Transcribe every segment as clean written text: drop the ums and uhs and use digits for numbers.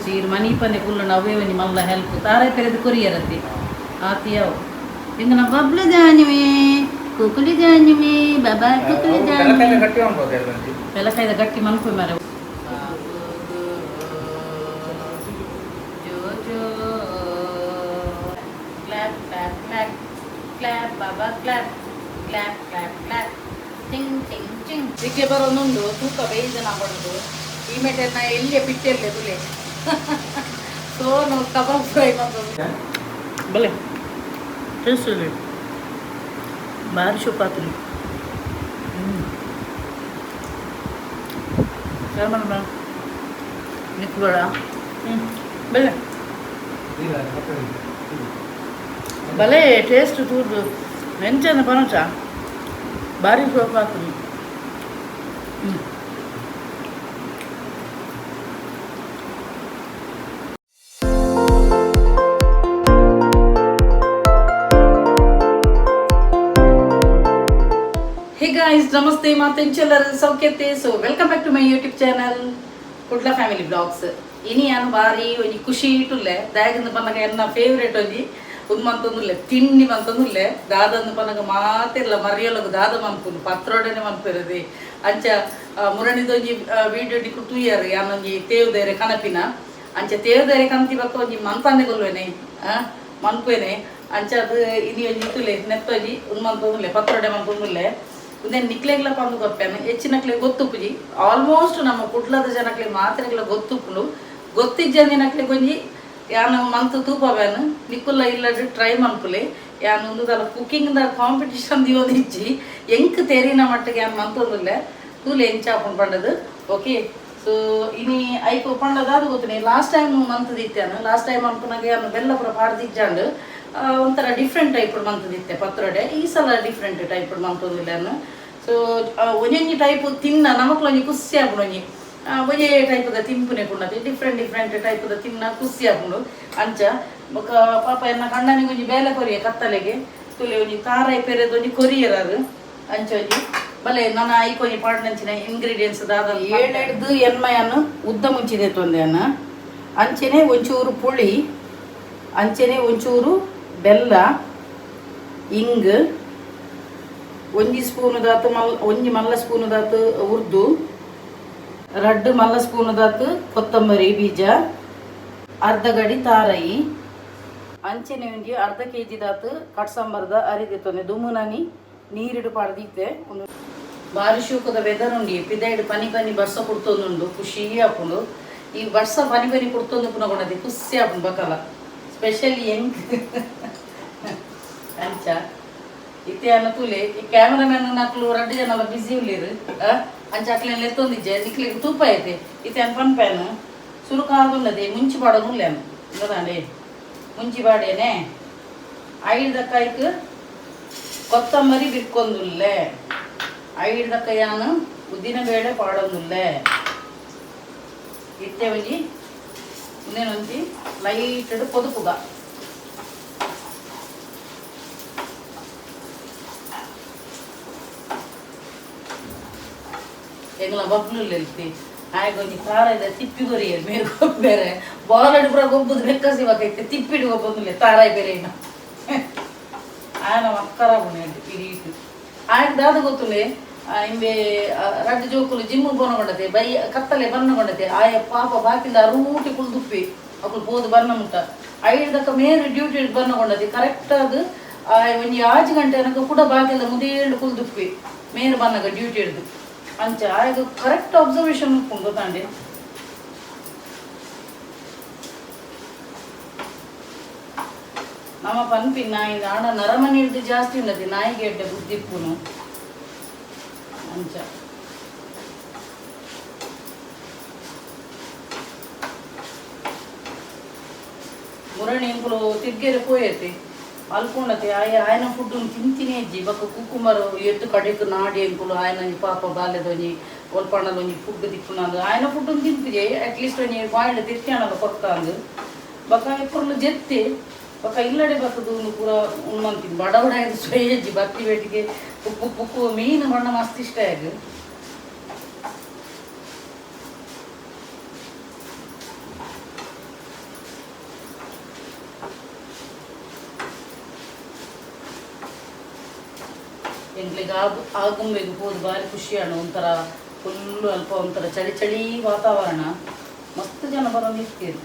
Seer ಮನಿ ಪಂದೆ ಕುಲ್ಲ ನವ್ವೇ ಒಂಜಿ ಮಲ್ಲ help ತಾರಾಯಿ ಪೆರೆದು ಕೊರಿಯರತಿ ಆತಿಯವು ಇಂಗ ನಮ್ಮ ಬಬ್ಲು ಜಾನುವೆ ಕುಕುಲಿ ಜಾನುವೆ ಬಾಬಾ ಕುಕುಲಿ ಜಾನುವೆ ಬೆಲಕಾಯ್ದ ಗಟ್ಟಿ ಮನ್ಪು ಮರ ಕ್ಲಾಪ್ ಕ್ಲಾಪ್ ಕ್ಲಾಪ್ ಕ್ಲಾಪ್ ಬಾಬಾ ಕ್ಲಾಪ್ ಕ್ಲಾಪ್ ಕ್ಲಾಪ್ ಕ್ಲಾಪ್ ಟಿಂಗ್ ಟಿಂಗ್ ಟಿಂಗ್ ಇದಕ್ಕೆ ಬರೋದೊಂದು ತೂಕ ಬೇಜನ ಮಾಡೋದು ಈ ಮೆಟೆನ ಎಲ್ಲಿಯೇ ಬಿಟ್ಟಿರಲಿ ತುಲೆ ಸೋನು ಕಬಾಬ್ ಫ್ರೈ ಮಾಡೋದು ಬಲೆ ಟೇಸ್ಟ್ ಇದೆ ಭಾರಿ ಶುಪಾತುಲಿ ನಿಕ್ಬೇಡ ಬಲೆ ಭಲೆ ಟೇಸ್ಟ್ ತೂರ್ದು ಮೆಂಚನ ಪನಚ ಭಾರಿ ಶೋಪಾತುಲಿ Hey guys, namaste, ಮಾತೆಂಚೆಲ್ಲರೂ ಸೌಖ್ಯತೆ. So welcome back to my YouTube channel Kudla family blogs. ಇನಿ ನಾನು ಬಾರಿ ಒಂಜಿ ಖುಷಿ ಇಟ್ಟುಲ್ಲೆ ದಾಯಗಿಂದ ಪನ್ನಗ ಎನ್ನ ಫೇವ್ರೇಟ್ ಒಂಜಿ ಉದ್ಮಂತಂದುಲ್ಲೆ ತಿಂಡಿ ಮಂತಂದುಲ್ಲೆ ದಾದಂದು ಪನ್ನಗ ಮಾತಿರ್ಲ ಮರಿಯೊಳಗು ದಾದ ಮನ್ಪುನು ಪತ್ರೊಡನೆ ಮನ್ಪಿರದೆ ಅಂಚ ಮುರಣಿದೊಂಜಿ ವಿಡಿಯೋ ಡಿಕ್ಕು ತೂಯರ್ ಯಾನೊಂಜಿ ತೇವ್ದೇರೆ ಕನಪಿನ ಅಂಚ ತೇವ್ದೇರೆ ಕನತಿ ಬಕ್ಕ ಒಂಜಿ ಮಂತಾನೆ ಕೊಲ್ವೇನೆ ಮನ್ಪೇನೆ ಅಂಚ ಅದು ಇನಿ ಒಂಜಿ ಇತ್ತುಲೆ ನೆತ್ತೊಂಜಿ ಉದ್ಮಂತಂದುಲ್ಲೆ ಪತ್ರೊಡೆ ಮನ್ಪುಂದುಲ್ಲೆ ಉಂದೇ ನಿಕ್ಲೆಗ್ಲ ಪಂದು ಗೊಪ್ಪೇನೆ ಹೆಚ್ಚಿನಕ್ಲೆ ಗೊತ್ತುಪ್ಪುಜಿ ಆಲ್ಮೋಸ್ಟ್ ನಮ್ಮ ಕುಡ್ಲದ ಜನಕ್ಲೆ ಮಾತ್ರೆಗ್ಲ ಗೊತ್ತುಪ್ಪುಲು ಗೊತ್ತಿಜ್ಜಂದಿನಕ್ಲೆ ಕೊಂಜಿ ಯಾನು ಮಂತ್ ತೂಪವೇನು ನಿಕ್ಕುಲ್ಲ ಇಲ್ಲದ ಟ್ರೈ ಮನ್ಪುಲೆ ಯಾನು ಒಂದು ಕುಕ್ಕಿಂಗ್ ದ ಕಾಂಪಿಟಿಷನ್ ದಿಯೋದಿಜ್ಜಿ ಎಂಕ್ ತೆರಿನ ಮಟ್ಟಿಗೆ ಯಾನು ಮಂತೊಂದುಲ್ಲೆ ತೂಲೆ ಎಂಚಾಪುಂಡು ಪಂಡದು ಓಕೆ. ಸೊ ಇನಿ ಐಕು ಪಂಡದಾದ ಗೊತ್ತುನೆ ಲಾಸ್ಟ್ ಟೈಮ್ ಮಂತ್ ದಿತ್ತಾನು ಲಾಸ್ಟ್ ಟೈಮ್ ಅನ್ಪುನಾಗ ಯಾನು ಬೆಲ್ಲ ಪುರ ಪಾಡ್ದಿಜ್ಜಾಂಡು ಒಂಥರ ಡಿಫ್ರೆಂಟ್ ಟೈಪ್ ಮಂತದಿತ್ತೆ ಪತ್ರೊಡೆ ಈ ಸಲ ಡಿಫ್ರೆಂಟ್ ಟೈಪ್ ಮಂತದಿಲ್ಲ ನಾನು. ಸೊ ಒಂಜೊಂಜಿ ಟೈಪ್ ತಿನ್ನ ನಮಕ್ಲೊಂಜಿ ಖುಷಿ ಆಪುಂಡು ಒಂಜಿ ಒಂಜೇ ಟೈಪ್ದ ತಿಂಪುನೆ ಕುಂಡತಿ ಡಿಫ್ರೆಂಟ್ ಟೈಪ್ದ ತಿನ್ನ ಖುಷಿ ಆಪುಂಡು ಅಂಚ ಬೊಕ ಪಾಪ ಎನ್ನ ಕಣ್ಣನಿಗೆ ಒಂಜಿ ಬೇಲೆ ಕೊರಿಯ ಕತ್ತಲೆಗೆ ತುಲೆ ಒಂಜಿ ತಾರಾಯಿ ಪೆರೆದು ಒಂಜಿ ಕೊರಿಯರದು ಅಂಚ ಒಂಜಿ ಬಲೆ ನನ್ನ ಐಕೊಂಜಿ ಪಾಡ್ನಂಚಿನ ಇಂಗ್ರೀಡಿಯೆಂಟ್ಸ್ ದಾದ ಏಳೆಡ್ದು ಎನ್ಮಯನ್ನು ಉದ್ದ ಮುಂಚಿದೆ ತೊಂದೆಯನ್ನ ಅಂಚೆನೆ ಒಂಚೂರು ಪುಳಿ ಅಂಚೆನೆ ಒಂಚೂರು ಬೆಲ್ಲ ಇಂಗ್ ಒಂಜಿ ಸ್ಪೂನು ದಾತು ಒಂಜಿ ಮಲ್ಲ ಸ್ಪೂನು ದಾತು ಉರ್ದು ರಡ್ಡು ಮಲ್ಲ ಸ್ಪೂನು ದಾತು ಕೊತ್ತಂಬರಿ ಬೀಜ ಅರ್ಧ ಗಡಿ ತಾರಾಯಿ ಅಂಚೆನೆ ಒಂಜಿ ಅರ್ಧ ಕೆಜಿ ದಾತು ಕಟ್ಸಂಬರ್ದ ಅರಿದಿತ್ತೊಂದೆ ದುಮುನನಿ ನೀರಿಡು ಪಾಡ್ದಿತ್ತೆ ಒಂದು ಬಾರಿ ಶೂಕದ ವೆದರ್ ಉಂಡಿ ಪಿದೈಡು ಪನಿ ಪನಿ ಬರ್ಸ ಕುಡ್ತೊಂದುಂಡು ಖುಷಿ ಆಪುಂಡು ಈ ಬರ್ಸ ಪನಿ ಪನಿ ಕುಡ್ತೊಂದು ಪುನಗೊಂಡದಿ ಖುಷಿ ಆಪುಂಡು ಬಕಲ ಸ್ಪೆಷಲಿ ಹೆಂಗ್ ಅಂಚ ಇತ್ತೆ ಅನ್ನ ತೂಲೆ ಈ ಕ್ಯಾಮರಾಮ್ಯಾನ್ ನಾಕ್ಲು 2 ಜನ ಬಿಸಿ ಉಳ್ಳೀರು ಅಂಚ ಅಕ್ಲೆಲ್ಲ ಎತ್ತೊಂದಿಜ್ಜೆ ನಿಕ್ಲಿಗೆ ತೂಪ ಐತೆ ಇತ್ತೆ ಅನ್ನ ಪನ್ಪ್ಯಾನು ಸುರುಕಾದುಲ್ಲದೆ ಮುಂಚಿ ಬಾಡೋದುಲ್ಲೇನು ಗೊತ್ತಾಂಡೆ ಮುಂಚಿ ಬಾಡೇನೆ ಐದಕ್ಕಾಯ್ಕು ಕೊತ್ತಂಬರಿ ಬಿಕ್ಕೊಂದುಲ್ಲೆ ಐದಕ್ಕ ಯಾನು ಉದ್ದಿನ ಬೇಳೆ ಪಾಡೊಂದುಲ್ಲೆ ಇತ್ತೆ ಒಂಜಿ ಇನ್ನೇನೊಂಜಿ ಲೈಟ್ పొదుపుగా ಎಂಗ್ಲ ಬಬ್ಲು ಎಲ್ತಿ ಆಯ್ಕೊಂಜಿ ತಾರಾಯ್ದ ತಿಪ್ಪಿ ಕೊರಿಯರ್ ಮೇರೆ ಬೇರೆ ಬಾಲಡಿ ಪುರ ಗೊಬ್ಬುದು ಬೆಕ್ಕಸಿ ಬಕೈತೆ ತಿಪ್ಪಿಡು ಗೊಬ್ಬೊಂದುಲ್ಲೆ ತಾರಾಯಿ ಬೇರೆ ಆಯನ ಮಕ್ಕರ ಬುಣೆಂಡು ಇಡೀಟು ಆಯ್ಕೆ ದಾದ ಗೊತ್ತುಲೆ ಇಂಬೆ ರಡ್ಡು ಜೋಕುಲು ಜಿಮ್ಮು ಬೋನಗೊಂಡತೆ ಬೈ ಕತ್ತಲೆ ಬನ್ನಗೊಂಡತೆ ಆಯ ಪಾಪ ಬಾಕಿದ ರೂಟಿ ಕುಳ್ದುಪ್ಪಿ ಅಕ್ಕಳು ಪೋದು ಬನ್ನ ಮುಟ್ಟ ಐದಕ್ಕ ಮೇರು ಡ್ಯೂಟಿ ಬನ್ನಗೊಂಡತೆ ಕರೆಕ್ಟ್ ಅದು ಒಂಜಿ 6 ಗಂಟೆ ನನಗೆ ಕೂಡ ಬಾಕಿದ ಮುದೇಳು ಕುಳ್ದುಪ್ಪಿ ಮೇರು ಬನ್ನಗ ಡ್ಯೂಟಿ ಹಿಡ್ದು ಅಂಚ ಆಯ್ದು ಕರೆಕ್ಟ್ ಅಬ್ಸರ್ವೇಷನ್ ಉಪ್ಪುಂಡು ಗೊತ್ತಾಂಡೆ ನಮ್ಮ ಪನ್ಪಿನ ನಾಯಿ ಆಡ ನರಮನಿ ಹಿಡ್ದು ಜಾಸ್ತಿ ಉಂಡತಿ ನಾಯಿಗೆ ಎಡ್ಡೆ ಬುದ್ಧಿಪ್ಪುನು ಅಂಚ ಮುರಣಿ ಎಂಕುಲು ತಿರ್ಗೆರೆ ಪೋಯತೆ ಅಲ್ಕೊಂಡತೆ ಆಯನ ಫುಡ್ ತಿಂತಿನೇ ಇಜ್ಜಿ ಬಕ್ಕ ಕುಕ್ಕುಮರು ಎತ್ತು ಕಡೆಕು ನಾಡಿ ಎಂಕುಲು ಆಯನ ಪಾಪ ಬಾಲ್ಯದೊಂಜಿ ಒಲ್ಪಣ್ಣದ ಒಂಜಿ ಫುಡ್ ತಿಕ್ಕುನಂದು ಆಯನ ಫುಡ್ ತಿಂಪಿದೆ ಅಟ್ಲೀಸ್ಟ್ ಒಂಜಿ ಬಾಯಿಲ್ ತಿರ್ಕ್ಯಾನದ ಕೊರ್ತಾಂದು ಬಕ್ಕ ಎಪ್ಪುರ್ಲು ಜೆತ್ತೆ ಬಕ್ಕ ಇಲ್ಲಡೆ ಬಕ್ಕದು ಪೂರ ಉಣ್ಮಂತೀನಿ ಬಡ ಬಡ ಸೊಯ್ಯಜ್ಜಿ ಬತ್ತಿ ಬೇಟಿಗೆ ಉಪ್ಪು ಉಪ್ಪು ಮೀನು ಬಣ್ಣ ಮಸ್ತ್ ಇಷ್ಟ ಆಗ ಎಂಗ್ಲಿಗೆ ಆಗುಂಬೆಗೆ ಹೋದು ಭಾರಿ ಖುಷಿಯಾಣ. ಒಂಥರ ಫುಲ್ಲು ಅಲ್ಪ ಒಂಥರ ಚಳಿ ಚಳಿ ವಾತಾವರಣ, ಮಸ್ತ್ ಜನ ಬರೋ ನಿಂತೀರಿ.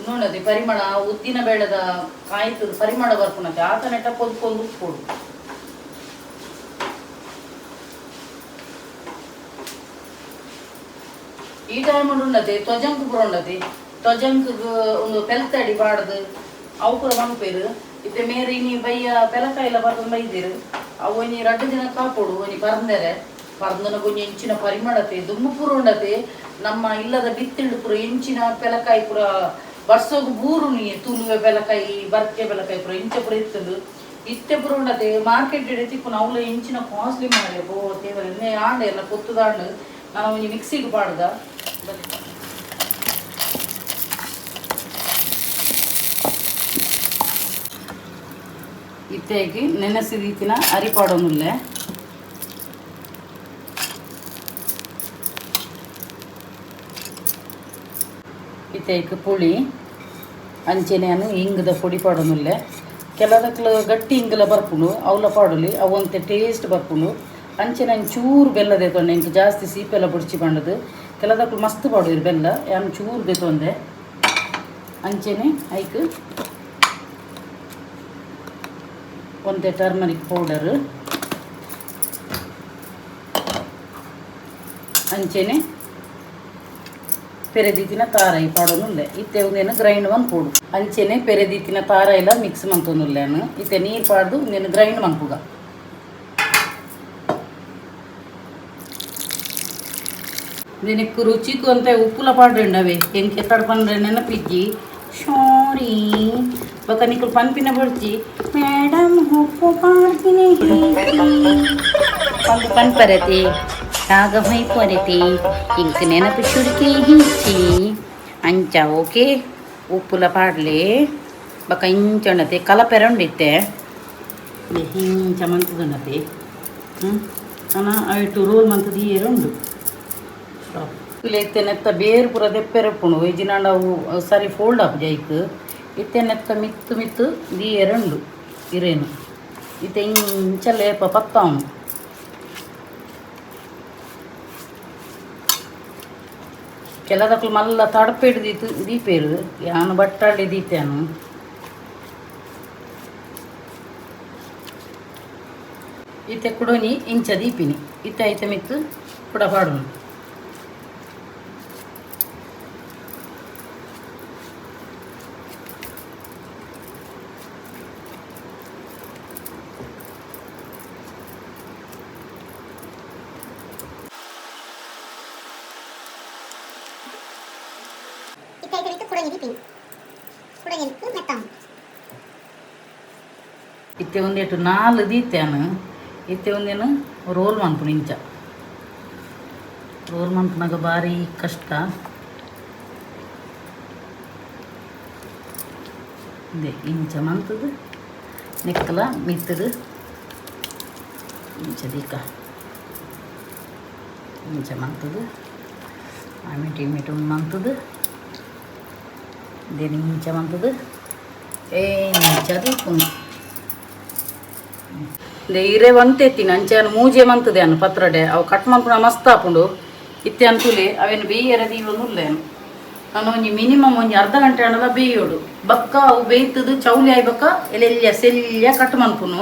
ನೋಡದೆ ಪರಿಮಳ ಉದ್ದಿನ ಬೇಳೆದ ಕಾಯ್ತದ ಪರಿಮಳ ಬರ್ಕೊಂಡತೆ ಆತ ನೆಟ್ಟ ಕೊದ್ಕೊಂಡು ಉಪ್ಪೋಡು. ಈ ಟೈಮ್ ಉಂಡತೆ ತ್ವಜಂಕ್ ಪುರ ಉಂಡತೆ ತ್ವಜಂಕ್ ಒಂದು ಪೆಲ್ತಡಿ ಬಾಡ್ದು ಅವು ಪುರ ಮನ್ಪೇರು ಇತ್ತೆ ಮೇರೆ ನೀ ಬಯ್ಯ ಪೆಲಕಾಯಿಲ್ಲ ಬರ್ಕೊಂಡು ಬೈದಿರು ಅವು ಒಂಜಿ 2 ದಿನ ಕಾಪೋಡು ಒಂಜಿ ಪರ್ಂದೆರೆ ಪರ್ಂದನ ಕೊಂಚ ಎಂಚಿನ ಪರಿಮಳತೆ ದುಮ್ಮು ಪುರ ಉಂಡತೆ. ನಮ್ಮ ಇಲ್ಲದ ಬಿತ್ತಿಂಡು ಪುರ ಎಂಚಿನ ಪೆಲಕಾಯಿ ಪುರ ವರ್ಷಗೂ ಬೂರು ನೀ ತುಳುವೆ ಬೆಲಕಾಯಿ ಬರ್ಕೆ ಬೆಲಕಾಯಿ ಪುರ ಇಂಚ ಪುರ ಇತ್ತದು ಇತ್ತೆ ಪುರ ಉಂಡತೆ. ಮಾರ್ಕೆಟ್ ಇಡೆ ತಿಪ್ಪು ಅವಳ ಇಂಚಿನ ಕಾಸ್ಟ್ಲಿ ಮಾಡಿ ಬೋ ತೇವರ ಇನ್ನೇ ಆಂಡೆ ಎಲ್ಲ ಕೊತ್ತುದಾಂಡು ನಾನು ಒಂಜಿ ಮಿಕ್ಸಿಗೆ ಪಾಡ್ದ. ಇತ್ತೇಗಿ ನೆನೆಸಿ ರೀತಿನ ಅರಿಪಾಡೋನುಲ್ಲೆ ಇತ್ತೇಕ್ ಪುಳಿ ಅಂಚೆನೆಯನ್ನು ಹಿಂಗದ ಪುಡಿ ಪಾಡೋನುಲ್ಲೆ. ಕೆಲದಕ್ಲ ಗಟ್ಟಿ ಹಿಂಗಲ ಬರ್ಪುಂಡು ಅವಲ ಪಾಡಲಿ ಅವಂತೆ ಟೇಸ್ಟ್ ಬರ್ಪುಂಡು. ಅಂಚೆನೆ ಚೂರು ಬೆಲ್ಲ ದೇತೊಂಡೆ ಇಂಕ ಜಾಸ್ತಿ ಸೀಪೆಲ್ಲ ಬುಡ್ಚಿ ಬಂಡದು. ಕೆಲದಕ್ಲು ಮಸ್ತ್ ಪಾಡೋರು ಬೆಲ್ಲ ಯಾನ್ ಚೂರು ದೇತೊಂದೆ. ಅಂಚೆನೆ ಐಕ್ ಒಂದೇ ಟರ್ಮರಿಕ್ ಪೌಡರ್ ಅಂಚೆನೆ ಪೆರೆದೀತಿನ ತಾರಾಯಿ ಪಾಡೋನುಲ್ಲೆ. ಇತ್ತೆ ಒಂದೇನು ಗ್ರೈಂಡ್ ಮನ್ಪೋಡು ಅಂಚೆನೆ ಪೆರೆದೀತಿನ ತಾರಾಯಿಲ ಮಿಕ್ಸ್ ಮಂತೊಂದುಲ್ಲೆನು ಇತ್ತೆ ನೀರು ಪಾಡ್ದು ಒಂದೇನು ಗ್ರೈಂಡ್ ಮನ್ಪುಗ. దీనికి రుచికి అంతే ఉప్పుల పాడండి అవి ఇంకెక్కడ పండ్ರೆ ನೆನಪಿಜ್ಜಿ ಸಾರಿ ಬಕ ನಿಕ್ಕು ಪನ್ಪಿನ ಬಡ್ಚಿ ಮೇಡಮ್ ಉಪ್ಪು ಪಾಡ್ತೀನಿ ಒಂದು ಪನ್ ಪರತಿ ಆಗ ಮೈ ಪರತಿ ಇಂಕ ನೆನಪು ಚುರುಕಿ ಹಿಂಚಿ ಅಂಚ ಓಕೆ ಉಪ್ಪುಲ ಪಾಡ್ಲೆ ಬಕ ಇಂಚಣ್ಣತೆ ಕಲಪೆರಂಡಿತ್ತೆ ಹಿಂಚ ಮಂತದಣ್ಣತೆ ಅನ ಐಟು ರೋಲ್ ಮಂತದ ಏರುಂಡು ಇತ್ತೆ ನೆತ್ತ ಬೇರು ಪೂರ ದೆಪ್ಪೆರಪ್ಪುಣು ಇಜಿನಾಂಡ ಅವು ಸರಿ ಫೋಲ್ಡ್ ಆಪ್ ಜೈಕ್ ಇತ್ತೆ ನೆತ್ತ ಮಿತ್ತು ಮಿತ್ತು ದಿ ಎರಡು ಇರೇನು ಇತ್ತೆ ಇಂಚಲೇಪ ಪತ್ತಾವನು ಕೆಲದಕ್ಕೂ ಮಲ್ಲ ತಡಪೇಡು ದೀಪೇರು ಯಾನು ಬಟ್ಟಾಳಿ ದೀತೇನು ಇತ್ತೆ ಕುಡೋನಿ ಇಂಚ ದೀಪಿನಿ ಇತ್ತೆ ಐತೆ ಮಿತ್ತು ಕುಡ ಪಾಡೋನು ಇತ್ತೆ ಒಂದೇಟು 4 ದೀತ್ಯಾನು ಇತ್ತೆ ಒಂದೇನು ರೋಲ್ ಮನ್ಪುನು ಇಂಚ ರೋಲ್ ಮನ್ಪುನಾಗ ಭಾರಿ ಕಷ್ಟ ಇದೆ ಇಂಚ ಮಂತದು ನೆಕ್ಕಲ ಮಿತ್ತದು ಇಂಚ ದೀಕ ಇಂಚ ಮಂತದು ಆಮೇಲೆ ಇಮೇಟು ಮಂತದು ದೇನಿ ಇಂಚ ಮಂತದು ಇಂಚ ದೀಪುಂಡು ಇರೆ ಒಂತೆತ್ತಿನ ಅಂಚೆನ ಮೂಜೆ ಮಂತದೆ ಅನ್ನು ಪತ್ರಡೆ ಅವು ಕಟ್ ಮನ್ಪುನ ಮಸ್ತ್ ಆಪುಂಡು ಇತ್ತೆ ಅಂತುಲೆ ಅವೇನು ಬೇಯರ ದೀವನುಲ್ಲೇನು ನಾನು ಒಂಜಿ ಮಿನಿಮಮ್ ಒಂಜಿ ಅರ್ಧ ಗಂಟೆ ಅನ್ನಲ್ಲ ಬೇಯೋಡು ಬಕ್ಕ ಅವು ಬೇಯ್ತದು ಚೌಲಿ ಆಯ್ಬಕ್ಕ ಎಲೆಲ್ಯ ಸೆಲ್ಯ ಕಟ್ ಮನ್ಪುನು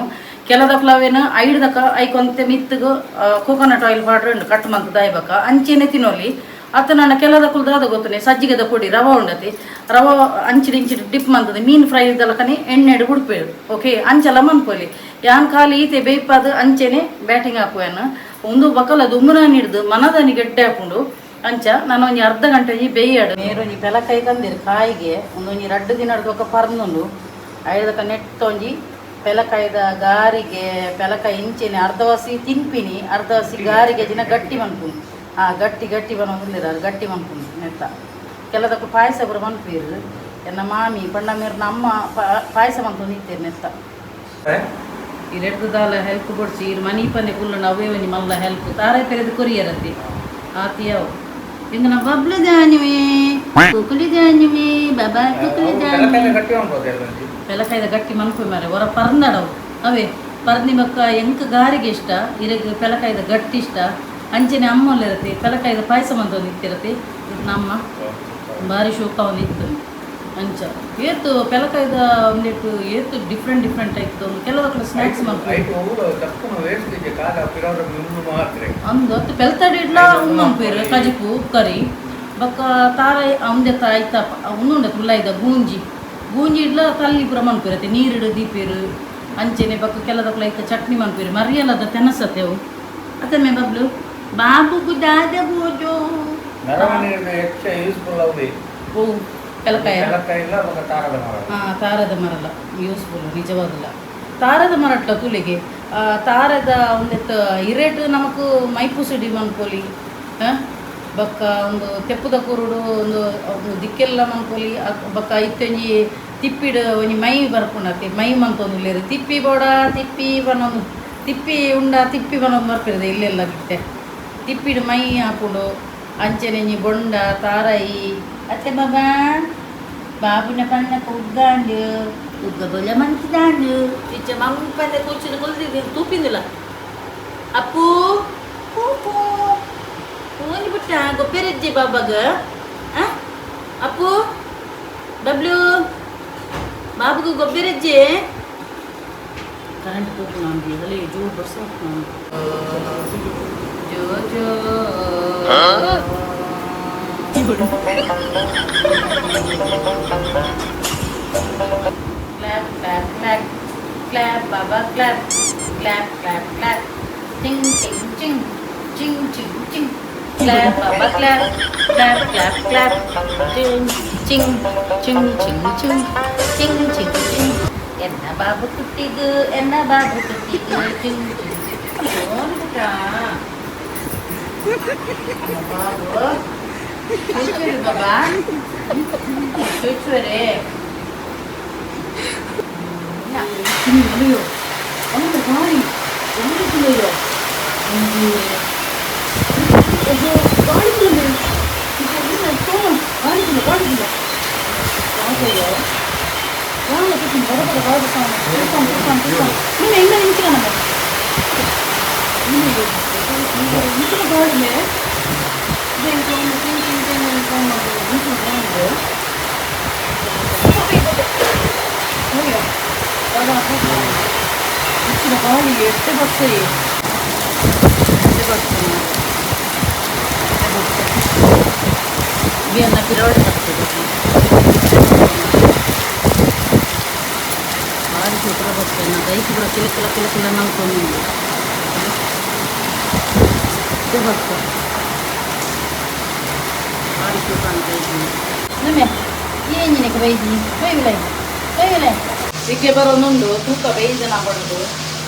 ಕೆಲದಕ್ಲ ಅವೇನು ಐಡ್ದಕ್ಕ ಐಕೊಂತೆ ಮಿತ್ತಗು ಕೋಕೋನಟ್ ಆಯಿಲ್ ಪೌಡರ್ ಉಂಡು ಕಟ್ ಮಂತದ ಆಯ್ಬಕ್ಕ ಅಂಚೆನೆ ತಿನ್ನೋಲಿ ಅತ್ತ ನನ್ನ ಕೆಲದಕ್ಕೂ ದಾದ ಗೊತ್ತನೆ ಸಜ್ಜಿಗೆದ ಪುಡಿ ರವ ಉಂಡತಿ ರವ ಅಂಚಿಡಿ ಇಂಚಿಡಿ ಡಿಪ್ ಮಂತದೆ ಮೀನು ಫ್ರೈ ಇದಲ್ಲಕನೆ ಎಣ್ಣೆಡು ಹುಡ್ಪೇಳು ಓಕೆ ಅಂಚೆಲ್ಲ ಮನ್ಪೊಲಿ ಯಾನ್ ಖಾಲಿ ಈತೆ ಬೇಯ್ಪದು ಅಂಚೆನೆ ಬ್ಯಾಟಿಂಗ್ ಹಾಕುವೇನು ಒಂದು ಬಕಲ ದುಮ್ಮನ ಹಿಡ್ದು ಮನದನಿ ಗೆಡ್ಡೆ ಹಾಕೊಂಡು ಅಂಚ ನಾನು ಒಂಜಿ ಅರ್ಧ ಗಂಟೆ ಬೇಯ್ಯಾಡು ಮೇರೊಂಜಿ ಪೆಲಕಾಯಿ ತಂದಿರು ಕಾಯಿಗೆ ಒಂದೊಂಜಿ 2 ದಿನ ಹಿಡ್ದೊಕ್ಕ ಪರ್ನುಂಡು ಐದಕ್ಕ ನೆಟ್ಟೊಂಜಿ ಪೆಲಕಾಯಿದ ಗಾರಿಗೆ ಪೆಲಕಾಯಿ ಇಂಚೆನೆ ಅರ್ಧವಾಸಿ ತಿನ್ಪಿನಿ ಅರ್ಧವಾಸಿ ಗಾರಿಗೆ ದಿನ ಗಟ್ಟಿ ಮನ್ಪುಂಡು ಗಟ್ಟಿ ಗಟ್ಟಿ ಬನ್ನೋದಿಲ್ಲ ಗಟ್ಟಿ ಮನ್ಪುಂಡು ನೆತ್ತ ಕೆಲದಕ್ಕೂ ಪಾಯಸ ಬರ ಮನ್ಪೀರು ಎನ್ನ ಮಾಮಿ ಪಂಡ ಮೇರು ನಮ್ಮ ಪಾಯಸ ಮಂತು ನಿಂತೇರು ನೆತ್ತ ಇರೆಡ್ದು ದಾಲ ಹೆಲ್ಪ್ ಕೊಡ್ಸಿ ಇರು ಮನಿ ಪನೆ ಕುಲ್ಲ ನವ್ವೇ ಬನ್ನಿ ಮಲ್ಲ ಹೆಲ್ಪ್ ತಾರೇ ಪೆರೆದು ಕೊರಿಯರತ್ತಿ ಆತಿಯಾವು ಹಿಂಗ ನಾ ಬಬ್ಲು ಜಾನುವೆ ಕುಕುಲಿ ಜಾನುವೆ ಬಾಬಾ ಕುಕುಲಿ ಜಾನುವೆ ಬೆಲಕಾಯ್ದ ಗಟ್ಟಿ ಮನ್ಪು ಮಾರೆ ಹೊರ ಪರ್ನಡವು ಅವೇ ಪರ್ನಿ ಬಕ್ಕ ಎಂಕ ಗಾರಿಗೆ ಇಷ್ಟ ಇರಗ ಪೆಲಕಾಯ್ದ ಗಟ್ಟಿ ಇಷ್ಟ ಅಂಚನೆ ಅಮ್ಮಲ್ಲಿ ಇರತ್ತೆ ಪೆಲಕಾಯ್ದ ಪಾಯಸ ಮಂತೊಂದು ಇತ್ತಿರತ್ತೆ ನಮ್ಮ ಭಾರಿ ಶೋಕ ಒಂದು ಇತ್ತು ಅಂಚ ಏತು ಪೆಲಕಾಯ್ದ ಒಂದಿಟ್ಟು ಏತು ಡಿಫ್ರೆಂಟ್ ಆಯ್ತು ಒಂದು ಕೆಲವೊಂದು ಸ್ನ್ಯಾಕ್ಸ್ ಮಾಡ್ಕೊಂಡು ಅಂದು ಹತ್ತು ಪೆಲ್ತಡಿ ಇಡ್ಲ ಉಮ್ಮಂಪೇರು ಕಜಿಪು ಕರಿ ಬಕ್ಕ ತಾರ ಅವಂದೆತ್ತ ಆಯ್ತಪ್ಪ ಉಂದುಂಡೆ ತುಲ್ಲ ಇದ್ದ ಗೂಂಜಿ ಇಡ್ಲ ತಲ್ಲಿ ಪುರ ಮನ್ಪಿರತ್ತೆ ನೀರಿಡು ದೀಪಿರು ಅಂಚೆನೆ ಬಕ್ಕ ಕೆಲದಕ್ಲ ಐತ ಚಟ್ನಿ ಮನ್ಪಿರು ಮರಿಯಲ್ಲದ ತೆನಸತ್ತೆ ಅವು ಅತ್ತಮ್ಮೆ ಬಬ್ಲು ಬಾಬುಗು ದಾದ ಬೋಜೋ ಓ ಪೆಲಕಾಯ ತಾರದ ಮರಲ್ಲ ಯೂಸ್ಫುಲ್ ನಿಜವಾಗಲ್ಲ ತಾರದ ಮರಟ್ಲ ತುಳಿಗೆ ತಾರದ ಒಂದೆತ್ತು ಇರೇಟ್ ನಮಕ್ ಮೈಪೂಸಿಡಿ ಮನ್ಪೊಲಿ ಬಕ್ಕ ಒಂದು ತೆಪ್ಪುದ ಕುರುಡು ಒಂದು ದಿಕ್ಕೆಲ್ಲ ಮನ್ಪೊಲಿ ಬಕ್ಕ ಇತ್ತೊಂಜಿ ತಿಪ್ಪಿಡು ಒಂಜಿ ಮೈ ಬರ್ಪುಂಡತಿ ಮೈ ಮಂತೊಂದುಲ್ಲೇರು ತಿಪ್ಪಿ ಬೋಡ ತಿಪ್ಪಿ ಬನ್ನೊಂದು ತಿಪ್ಪಿ ಉಂಡ ತಿಪ್ಪಿ ಬನ್ನೊಂದು ಬರ್ಪಿರದೆ ಇಲ್ಲೆಲ್ಲ ಬಿಟ್ಟೆ ತಿಪ್ಪಿಡು ಮೈ ಹಾಕೊಂಡು ಅಂಚೆನೆ ಬೊಂಡ ತಾರಾಯಿ ಅತ್ತೆ ಬಾಬಾ ಬಾಬುನ ಪನ್ನ ಉಗ್ಗಾಂಡು ಉಗ್ಗ ಬೊಲ ಮಂಚಿದಾಂಡು ಇಚ್ಚ ಮಂಪಂದೆ ಕೂಚಿನ ಕೊಲ್ದಿದ್ದು ತೂಪಿಂದಿಲ್ಲ ಅಪ್ಪು ಕೂಪು ಓನಿ ಬಿಟ್ಟ ಗೊಬ್ಬೆರಜ್ಜಿ ಬಾಬಾಗ ಅಪ್ಪು ಡಬ್ಲ್ಯೂ ಬಾಬುಗೂ ಗೊಬ್ಬೆರಜ್ಜಿ ಕರೆಂಟ್ ಕೂಪು ನಾನು ಇದರಲ್ಲಿ ಜೋ ಬರ್ಸ ಜೋ ಜೋ clap clap clap clap baba clap clap clap clap ting ting ting ting ting ting clap baba clap clap clap clap ting ting ting ting ting ting ting ting enna babu kuttigu ting ting oh buka babu cucu baba cucu deh nak sini dulu yo kamu berkali kamu dulu yo kali dulu kita bisa tuh kali dulu apa yo kamu itu baru bersama ini kita nama ini kali ni then kamu oh ya ada apa itu kali este basse biar nak pirod sakte hari छोटा बच्चा ना दही पूरा किला नाम तो नहीं itu basta hari छोटा ना मैं ये नहीं के ಬೇಯಿಲೆ ಇದಕ್ಕೆ ಬರೋನೊಂದು ತೂಕ ಬೇಯಿಸನ ಮಾಡೋದು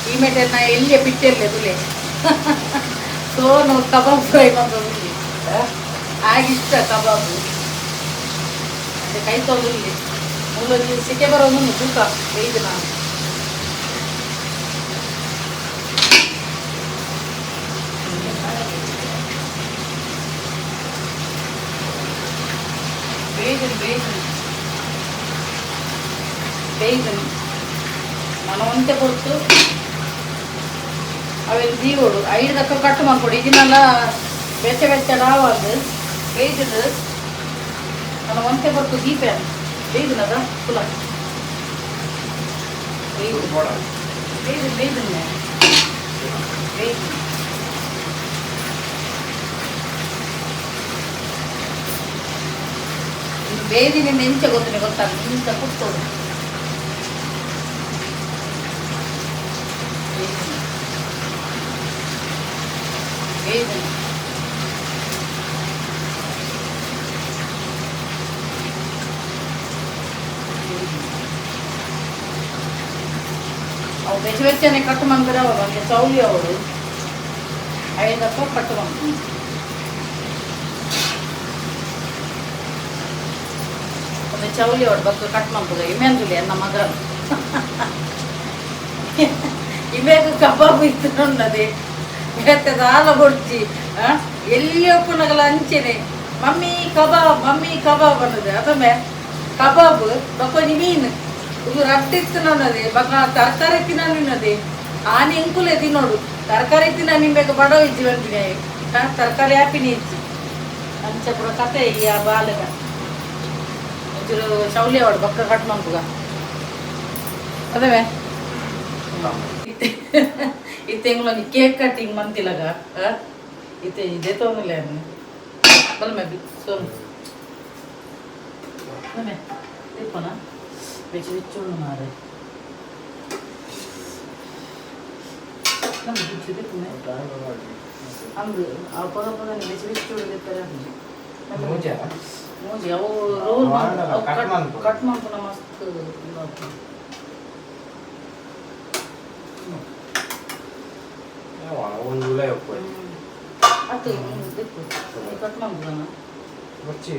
ಈ ಮೆಟೆಲ್ನ ಎಲ್ಲಿಯೇ ಬಿಟ್ಟಿರಲಿ ತುಲೆ ಸೋನು ಕಬಾಬ್ ಫ್ರೈ ಮಾಡೋದು ಆಗಿಷ್ಟ ಕಬಾಬು ಅದೇ ಕೈ ತೊಗೊಳ್ಳಿ ಮೂಲಲ್ಲಿ ಸಿಕ್ಕೆ ಬರೋನೊಂದು ತೂಕ ಬೇಯಿಸನ ಬೇಯಿಸನು ನಾನು ಒಂತೆ ಕೊಟ್ಟು ಅವೆಲ್ಲ ಜೀವೋಡು 5 ದಕ್ಕ ಕಟ್ ಮಾಡ್ಕೊಡಿ ಇದನ್ನೆಲ್ಲ ಬೆಚ್ಚ ರಾವದು ಬೇಯಿಸಿದ್ದು ನಾನು ಒಂತೆ ಕೊಟ್ಟು ದೀಪ ಬೇಯಿಸಿನದ ಕುಲ ಬೇಯಿಸಿನ ನೆಂಚ ಗೊತ್ತಾಗ ಇಂತ ಕುಟ್ಟೋದು ಅವು ಬೆಚ್ಚನೆ ಕಟ್ ಮಾಡ್ತಾರೆ ಅವಾಗ ಹಂಗೆ ಚೌಲಿ ಅವರು 5 ದಪ್ಪ ಕಟ್ ಮಾಡ್ತಾರೆ ಒಂದು ಚೌಲಿ ಅವ್ರು ಬಕ್ಕ ಕಟ್ ಮಾಡ್ಬೋದು ಇಮೇಂದುಲಿ ನನ್ನ ಮಗ ఇవేకు కబాబు ఇస్తున్నది అయితే చాలా పొడిచి ఎల్లి ఒప్పునగల అంచెనే మమ్మీ కబాబ్ అన్నది అతమే ಕಬಾಬ್ ಬಕ್ಕೊಂಜಿ ಮೀನು ಇದು ರಟ್ಟಿ ತಿನ್ನೋನದೆ ಬಕ್ಕ ತರಕಾರಿ ತಿನ್ನೋನಿನ್ನದೆ ಆನೆ ಎಂಕುಲೆ ತಿನ್ನೋಡು ತರಕಾರಿ ತಿನ್ನ ನಿಂಬೇಕು ಬಡ ಇಜ್ಜಿ ಬಂದಿನಿ ತರಕಾರಿ ಹ್ಯಾಪಿನಿ ಇಜ್ಜಿ ಅಂಚ ಕೂಡ ಕತೆ ಈ ಆ ಬಾಲಗ ಒಂಚೂರು ಶೌಲಿ ಅವಡು ಬಕ್ಕ ಕಟ್ ಮಂಪುಗ ಅದೇ ಈ ತಿಂಗಳು ಕೇಕ್ ಕಟ್ಟಿಂಗ್ ಮಂತಿಲಗ ಇದೇ ತೊಗೊಂಡಿಲ್ಲ ಬಲ್ May Sonu tipana vegetable mare nam bichu tipune andu apaga paga vegetable lepara moja roll cut man puna mast ಒಂದು ಉಲೆ ಉಪ್ಪು ಅದು ದಿಕ್ಕು ಕಟ್ ಮಾಡ್ಬೋದಣ್ಣ ಬಚ್ಚಿ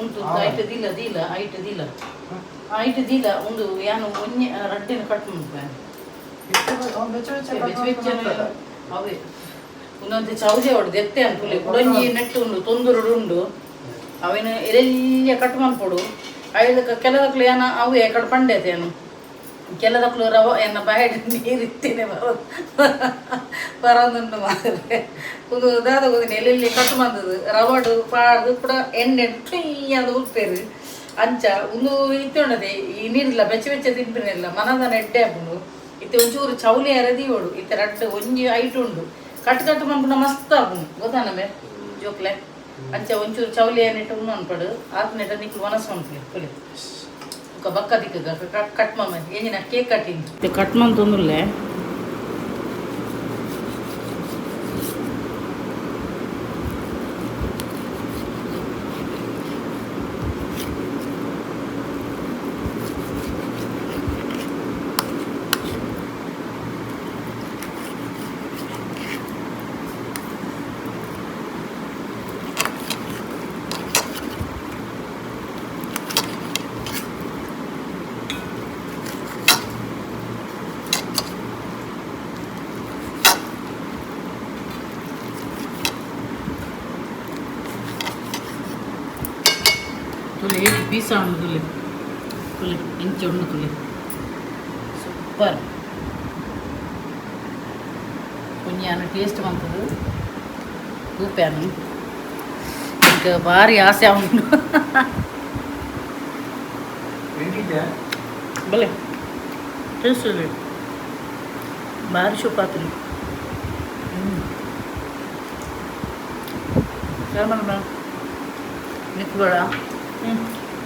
ಉಂಟು ಐಟ್ ದಿಲ್ಲ ಒಂದು ಯಾನು ಒಂಜೆ ರಡ್ಡಿನ ಕಟ್ ಮಾಡ್ಬೇನೆ ಅವೇ ಒಂದೊಂದು ಚೌಜೆ ಹೊಡೆದು ಎತ್ತೆ ಅಂತುಲೆ ಕುಡಂಜಿ ನೆಟ್ಟು ಉಂಡು ತೊಂದರುಡು ಉಂಡು ಅವೇನು ಎರೆಲ್ಲ ಕಟ್ ಮಾಡ್ಕೊಡು ಐದಕ್ಕೆ ಕೆಲದಕ್ಲು ಏನ ಅವು ಎಕಡೆ ಪಂಡೇತೇನು ಕೆಲದಕ್ಲು ರವ ಎನ್ನ ಬಾಯಡ್ ನೀರಿತ್ತೇನೆ ಬರೋದುಂಡು ಮಾತ್ರ ಒಂದು ದಾದ ಹೋದಿನಿ ಎಲ್ಲೆಲ್ಲಿ ಕಟ್ ಬಂದದು ರವಡು ಪಾಡ್ದು ಕೂಡ ಎಣ್ಣೆ ಅದು ಉಪ್ಪೇರು ಅಂಚ ಒಂದು ಇತ್ತುಂಡದೆ ಈ ನೀರಿಲ್ಲ ಬೆಚ್ಚ ತಿನ್ಪಿನಿಲ್ಲ ಮನದ ನೆಡ್ಡೆ ಹಾಕೊಂಡು ಇತ್ತೆ ಒಂಚೂರು ಚೌಲಿ ಅರದಿಯೋಡು ಇತ್ತೆ ರಡ್ಡು ಒಂಜಿ ಐಟು ಉಂಡು ಕಟ್ ಮಾಡ್ಕೊಂಡು ಮಸ್ತ್ ಹಾಕೊಂಡು ಗೊತ್ತಾನಮೆ ಜೋಕ್ಲೆ ಅಂಚ ಒಂಚೂರು ಚೌಲಿ ಏನಿಟ್ಟು ಉಣ್ಣು ಅನ್ಪಡು ಆತ್ನೆಟ ನಿಕ್ಲು ಮನಸ್ಸು ಅನ್ಪಲಿ ಕೊಲಿ ಬಕ್ಕ ದಿಕ್ಕ ಕಟ್ ಮಮ್ಮ ಏನಿನ ಕೇಕ್ ಕಟ್ಟಿಂಗ್ ಕಟ್ ಮಂತೊಂದುಲ್ಲೆ ತುಲೆ ಏಟು ಪೀಸ ಉಂಡು ತುಲೆ ಇಂಚೆ ಉಂಡು ತುಲೆ ಸೂಪರ್ ಕೊಂಚ ಟೇಸ್ಟ್ ಬಂತದು ಕೂಪ್ಯಾನು ಈಗ ಭಾರಿ ಆಸೆ ಉಂಟು ಬಲೆ ಟೇಸ್ಟ್ ಇದೆ ಭಾರಿ ಸೂಪಾತ್ರಿ ನಿಕ್ಬೇಡ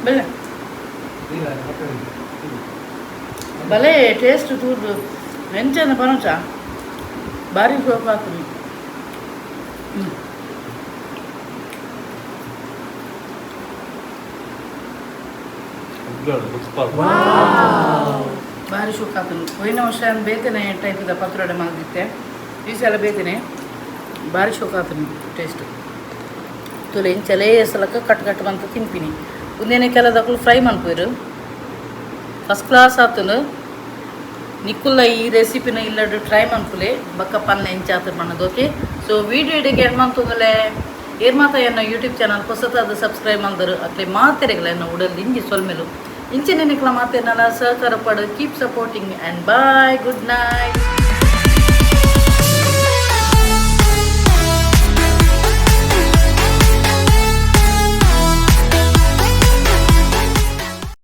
ಬೆಲೆ ಭಲೇ ಟೇಸ್ಟ್ ತೂರ್ದು ಎಂಚನ ಪನಚ ಭಾರಿ ಸೋಪ್ ಹಾಕ್ರಿ ಭಾರಿ ಶೋಕ್ ಹಾಕನು ಹೋಯ್ನ ವರ್ಷ ಬೇತನೆ ಟೈಪದ ಪತ್ರೊಡೆ ಮಾಡಿದ್ದೆ ಈ ಸಲ ಬೇತನೆ ಭಾರಿ ಶೋಕ್ ಹಾಕನು ಟೇಸ್ಟ್ ತುಲೆ ಇಂಚಲೇ ಸಲಕ ಕಟ್ ಬಂತು ತಿನ್ಪಿನಿ ಒಂದೇನೆ ಕೆಲದಕ್ಕೂ ಫ್ರೈ ಮಾಡ್ಕೋರು ಫಸ್ಟ್ ಕ್ಲಾಸ್ ಆತನು ನಿಕ್ಕುಲ್ಲ ಈ ರೆಸಿಪಿನ ಇಲ್ಲಡು ಟ್ರೈ ಮಾಡ್ಕೊಲೆ ಬಕ್ಕ ಪಲ್ಲೆ ಎಂಚ ಆತರು ಮಣ್ಣದು ಓಕೆ ಸೊ ವಿಡಿಯೋ ಇಡಿಗೆ ಏನು ಮಾಡ್ತಂದಲೆ ಏನು ಮಾತಾ ಎನ್ನ ಯೂಟ್ಯೂಬ್ ಚಾನಲ್ ಹೊಸತಾದ ಸಬ್ಸ್ಕ್ರೈಬ್ ಮಾಡಿದ್ರು ಅಕ್ಲೆ ಮಾತೆರೆಗಳ ಎನ್ನ ಉಡಲ್ ಇಂಜಿ ಸೊಲ್ಮೆಲು ಇಂಚಿನ ನಿಕ್ಲ ಮಾತೇನಲ್ಲ ಸಹಕಾರ ಪಡು keep supporting and bye good night